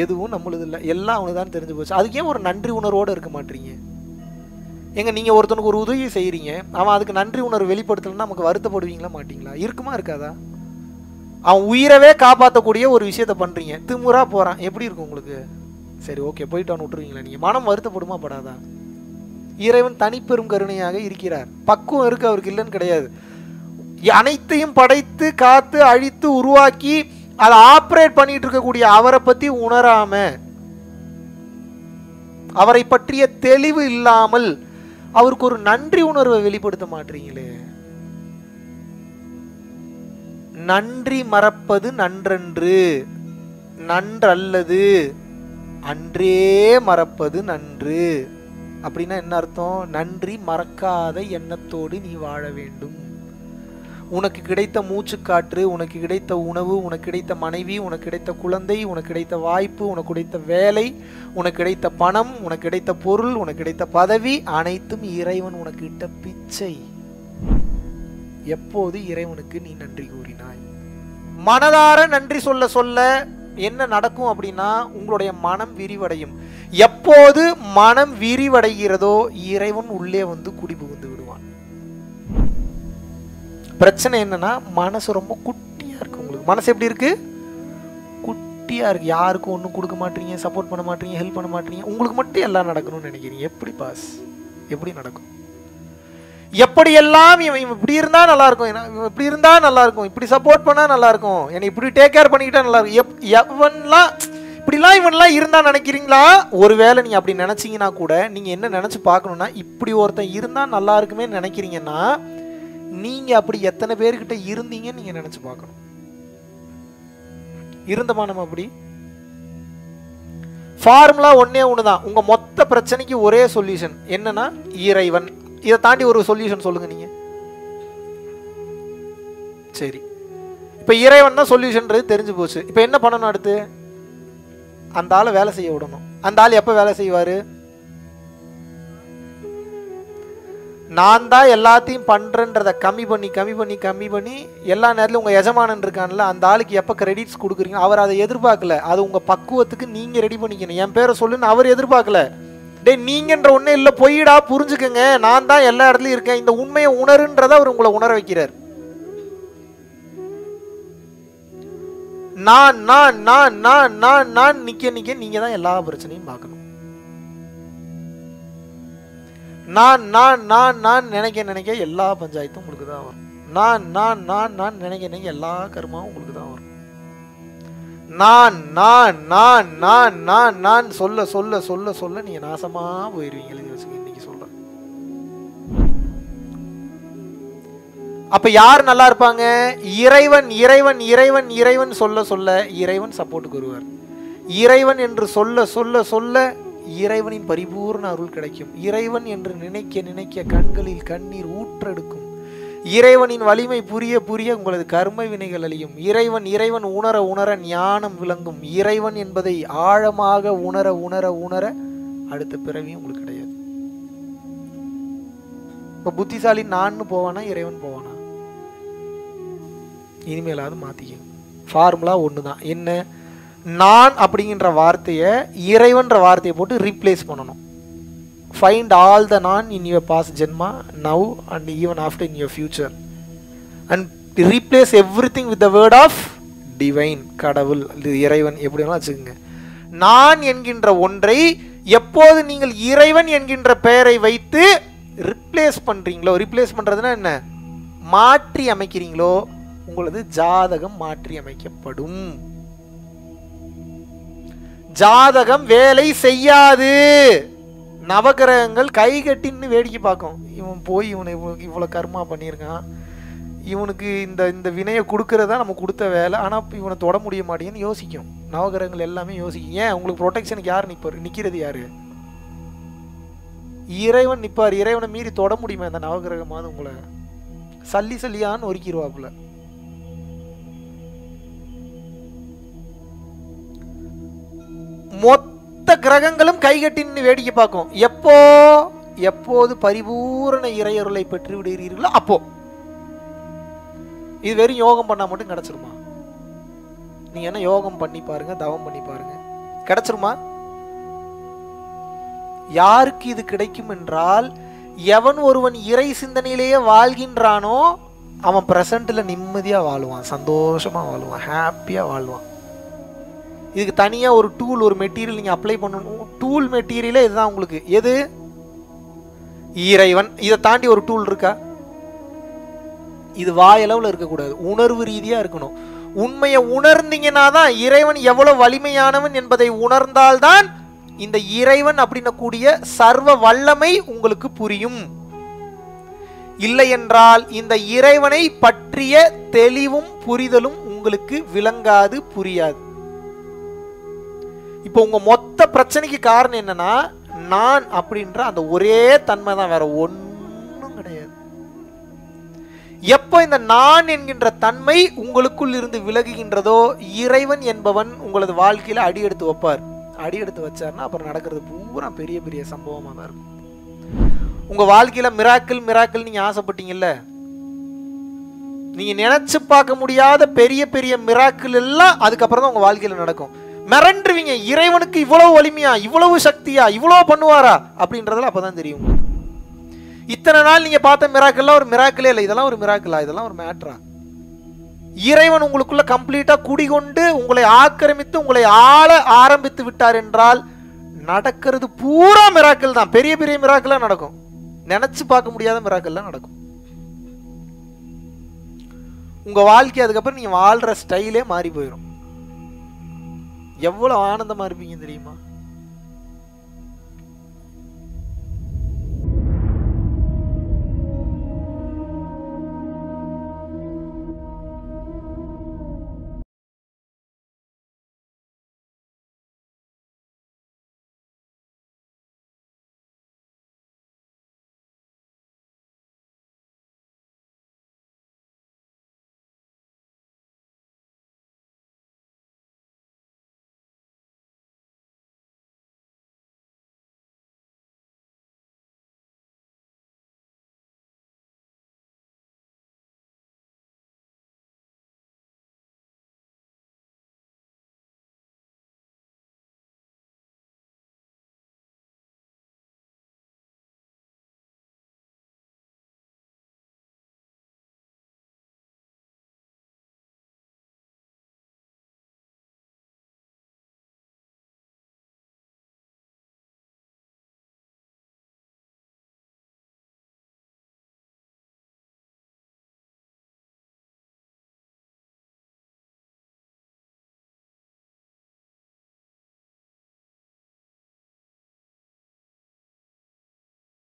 எதுவும் நம்மளுது இல்லை, எல்லாம் அவனுக்கு தான் தெரிஞ்சு போச்சு. அதுக்கு ஏன் ஒரு நன்றி உணர்வோடு இருக்க மாட்டீங்க? எங்க நீங்கள் ஒருத்தனுக்கு ஒரு உதவி செய்கிறீங்க, அவன் அதுக்கு நன்றி உணர்வு வெளிப்படுத்தலைன்னா நமக்கு வருத்தப்படுவீங்களா மாட்டிங்களா? இருக்குமா இருக்காதா? அவன் உயிரவே காப்பாற்றக்கூடிய ஒரு விஷயத்த பண்ணுறீங்க, திமுறா போகிறான், எப்படி இருக்கும் உங்களுக்கு? சரி ஓகே போயிட்டான்னு விட்டுருவீங்களா? நீங்கள் மனம் வருத்தப்படுமா படாதா? இறைவன் தனிப்பெரும் கருணையாக இருக்கிறார், பக்குவம் இருக்கு அவருக்கு, இல்லைன்னு கிடையாது. அனைத்தையும் படைத்து காத்து அழித்து உருவாக்கி அதை ஆப்ரேட் பண்ணிட்டு இருக்கக்கூடிய அவரை பற்றி உணராம, அவரை பற்றிய தெளிவு இல்லாமல் அவருக்கு ஒரு நன்றி உணர்வை வெளிப்படுத்த மாட்டீங்களே. நன்றி மறப்பது நன்றன்று, நன்றல்லது அன்றே மறப்பது நன்று. அப்படின்னா என்ன அர்த்தம்? நன்றி மறக்காத எண்ணத்தோடு நீ வாழ வேண்டும். உனக்கு கிடைத்த மூச்சுக்காற்று, உனக்கு கிடைத்த உணவு, உனக்கு கிடைத்த மனைவி, உனக்கு கிடைத்த குழந்தை, உனக்கு கிடைத்த வாய்ப்பு, உனக்கு கிடைத்த வேலை, உனக்கு கிடைத்த பணம், உனக்கு கிடைத்த பொருள், உனக்கு கிடைத்த பதவி, அனைத்தும் இறைவன் உனக்கு இட்ட பிச்சை. எப்போது இறைவனுக்கு நீ நன்றி கூறினாய்? மனதார நன்றி சொல்ல சொல்ல என்ன நடக்கும் அப்படின்னா உங்களுடைய மனம் விரிவடையும். எப்போது மனம் விரிவடைகிறதோ இறைவன் உள்ளே வந்து குடிபுகுந்து விடுவான். பிரச்சனை என்னன்னா மனசு ரொம்ப குட்டியா இருக்கு. உங்களுக்கு மனசு எப்படி இருக்கு? குட்டியா இருக்கு. யாருக்கும் ஒன்றும் கொடுக்க மாட்டீங்க, சப்போர்ட் பண்ண மாட்டீங்க, ஹெல்ப் பண்ண மாட்டீங்க. உங்களுக்கு மட்டும் எல்லாம் நடக்கணும்னு நினைக்கிறீங்க. எப்படி பாஸ்? எப்படி நடக்கும்? எப்படியெல்லாம் இவன் இப்படி இருந்தா நல்லா இருக்கும், இவன் இப்படி இருந்தா நல்லா இருக்கும், இப்படி சப்போர்ட் பண்ணா நல்லா இருக்கும், என்னை இப்படி டேக் கேர் பண்ணிக்கிட்டா நல்லா இருக்கும், எவன்லாம் இப்படிலாம் இவன்லாம் இருந்தா நினைக்கிறீங்களா? ஒருவேளை நீங்க அப்படி நினைச்சீங்கன்னா கூட நீங்க என்ன நினைச்சு பார்க்கணும்னா, இப்படி ஒருத்தன் இருந்தா நல்லா இருக்குமே நினைக்கிறீங்கன்னா நீங்க அப்படி எத்தனை பேர்கிட்ட இருந்தீங்கன்னு நீங்க நினைச்சு பார்க்கணும். இருந்தமா நம்ம அப்படி? ஃபார்முலா ஒன்னே ஒண்ணுதான். உங்க மொத்த பிரச்சனைக்கு ஒரே சொல்யூஷன் என்னன்னா இறைவன். இதை தாண்டி ஒரு சொல்யூஷன் சொல்லுங்க நீங்க. சரி, இப்ப இறைவன் தான் சொல்யூஷன்றது தெரிஞ்சு போச்சு. இப்ப என்ன பண்ணணும்? அடுத்து அந்த ஆளை வேலை செய்ய விடணும். அந்த ஆள் எப்ப வேலை செய்வாரு? நான் தான் எல்லாத்தையும் பண்றேன்றதை கம்மி பண்ணி கம்மி பண்ணி கம்மி பண்ணி எல்லா நேரத்திலும் உங்க எஜமானன் இருக்கான்ல, அந்த ஆளுக்கு எப்ப கிரெடிட்ஸ் கொடுக்குறீங்க, அவர் அதை எதிர்பார்க்கல. அது உங்க பக்குவத்துக்கு நீங்க ரெடி பண்ணிக்கணும். என் பேரை சொல்லுன்னு அவர் எதிர்பார்க்கல. டே நீங்கன்ற ஒண்ணே இல்லை, பொய்டா, புரிஞ்சுக்கங்க, நான் தான் எல்லா இடத்துலையும் இருக்கேன், இந்த உண்மையை உணருன்றதை அவர் உங்களை உணர வைக்கிறார். நான் நான் நான் நான் நான் நான் நிக்க நிக்க நீங்க தான் எல்லா பிரச்சனையும் பார்க்கணும். நான் நான் நான் நான் நினைக்க நினைக்க எல்லா பஞ்சாயத்தும் உங்களுக்கு தான் வரும். நான் நான் நான் நான் நினைக்க நினைக்க எல்லா கர்மாவும் உங்களுக்கு தான் வரும். நான் நான் நான் நான் நான் நான் சொல்ல சொல்ல சொல்ல சொல்ல நீங்க நாசமா போயிருவீங்க. இன்னைக்கு சொல்றேன். அப்ப யார் நல்லா இருப்பாங்க? இறைவன் இறைவன் இறைவன் இறைவன் சொல்ல சொல்ல இறைவன் சப்போர்ட்டுக்கு வருவார். இறைவன் என்று சொல்ல சொல்ல சொல்ல இறைவனின் பரிபூர்ண அருள் கிடைக்கும். இறைவன் என்று நினைக்க நினைக்க கண்களில் கண்ணீர் ஊற்றெடுக்கும். இறைவனின் வலிமை புரிய புரிய உங்களது கர்ம வினைகள் அழியும். இறைவன் இறைவன் உணர உணர ஞானம் விளங்கும். இறைவன் என்பதை ஆழமாக உணர உணர உணர அடுத்த பிறவியும் உங்களுக்கு கிடையாது. இப்ப புத்திசாலி நான்னு போவானா இறைவன் போவானா? இனிமேலாவது மாத்திக்க. ஃபார்முலா ஒண்ணுதான். என்ன? நான் அப்படிங்கிற வார்த்தையை இறைவன்ற வார்த்தையை போட்டு ரீப்ளேஸ் பண்ணணும். Find all the non in your past Janma, now and even after in your future. And replace everything with the word of divine. கடவுள், இறைவன், எப்படி வேணாலும் வச்சுக்கோங்க. நான் என்கின்ற ஒன்றை எப்போது நீங்கள் இறைவன் என்கின்ற பெயரை வைத்து ரிப்ளேஸ் பண்றீங்களோ, ரிப்ளேஸ் பண்றதுன்னா என்ன? மாற்றி அமைக்கிறீங்களோ, உங்களது ஜாதகம் மாற்றி அமைக்கப்படும். ஜாதகம் வேலை செய்யாது. நவகிரகங்கள் கை கட்டின்னு வேடிக்கை பார்க்கும். இவன் போய் இவனை இவ்வளோ கர்மா பண்ணியிருக்கான், இவனுக்கு இந்த வினையை கொடுக்கறதா நம்ம கொடுத்த வேலை, ஆனால் இவனை தொட முடிய மாட்டேங்குன்னு யோசிக்கும். நவகிரகங்கள் எல்லாமே யோசிக்கும். ஏன்? உங்களுக்கு ப்ரொடெக்ஷனுக்கு யார் நிற்கிறது? யாரு? இறைவன் நிற்பார். இறைவனை மீறி தொட முடியுமா இந்த நவகிரகமாவது? உங்களை சல்லி சல்லியான்னு ஒருக்கிடுவாப்புல. மொத்த கிரகங்களும் கைகட்டின்னு வேடிக்கை பார்க்கும். எப்போது பரிபூரண இறையருளை பெற்று விடுகிறீர்களோ அப்போ. இது வெறும் யோகம் பண்ணா மட்டும் கிடைச்சிருமா? நீங்க என்ன யோகம் பண்ணி பாருங்க, தவம் பண்ணி பாருங்க, கிடைச்சிருமா? யாருக்கு இது கிடைக்கும் என்றால், எவன் ஒருவன் இறை சிந்தனையிலேயே வாழ்கின்றானோ அவன் பிரசன்ட்ல நிம்மதியா வாழ்வான், சந்தோஷமா வாழ்வான், ஹாப்பியா வாழ்வான். இதுக்கு தனியா ஒரு டூல், ஒரு மெட்டீரியல் நீங்க அப்ளை பண்ணணும். டூல் மெட்டீரியலே இதுதான் உங்களுக்கு. எது? இறைவன். இதை தாண்டி ஒரு டூல் இருக்கா? இது வாயளவில் இருக்கக்கூடாது, உணர்வு ரீதியா இருக்கணும். உண்மையை உணர்ந்தீங்கன்னா தான், இறைவன் எவ்வளவு வலிமையானவன் என்பதை உணர்ந்தால்தான் இந்த இறைவன் அப்படின்னக்கூடிய சர்வ வல்லமை உங்களுக்கு புரியும். இல்லை என்றால் இந்த இறைவனை பற்றிய தெளிவும் புரிதலும் உங்களுக்கு விளங்காது, புரியாது. இப்போ உங்க மொத்த பிரச்சனைக்கு காரணம் என்னன்னா, நான் அப்படின்ற அந்த ஒரே தன்மை தான், வேற ஒன்றும் கிடையாது. எப்போ இந்த நான் என்கின்ற தன்மை உங்களுக்குள் இருந்து விலகுகின்றதோ, இறைவன் என்பவன் உங்களது வாழ்க்கையில அடி எடுத்து வைப்பார். அடி எடுத்து வச்சார்னா அப்புறம் நடக்கிறது பூரா பெரிய பெரிய சம்பவமாக தான் இருக்கும். உங்க வாழ்க்கையில மிராக்கிள் நீங்க ஆசைப்பட்டீங்கல்ல, நீங்க நினைச்சு பார்க்க முடியாத பெரிய பெரிய மிராக்கிள் எல்லாம் அதுக்கப்புறம் தான் உங்க வாழ்க்கையில நடக்கும். மிரண்டுருவீங்க, இறைவனுக்கு இவ்வளவு வலிமையா, இவ்வளவு சக்தியா, இவ்வளவு பண்ணுவாரா அப்படின்றதுல அப்பதான் தெரியும். இத்தனை நாள் நீங்க பார்த்த மிராக்கிள்லாம் ஒரு மிராக்கிளே இல்லை, இதெல்லாம் ஒரு மிராக்கிளா, இதெல்லாம் ஒரு மேட்ரா? இறைவன் உங்களுக்குள்ள கம்ப்ளீட்டா குடிகொண்டு உங்களை ஆக்கிரமித்து உங்களை ஆள ஆரம்பித்து விட்டார் என்றால் நடக்கிறது பூரா மிராக்கிள் தான். பெரிய பெரிய மிராக்கிளா நடக்கும், நினைச்சு பார்க்க முடியாத மிராக்கிள்லாம் நடக்கும். உங்க வாழ்க்கை அதுக்கப்புறம் நீங்க வாழ்ற ஸ்டைலே மாறி போயிடும். எவ்வளவு ஆனந்தமா இருப்பீங்க தெரியுமா?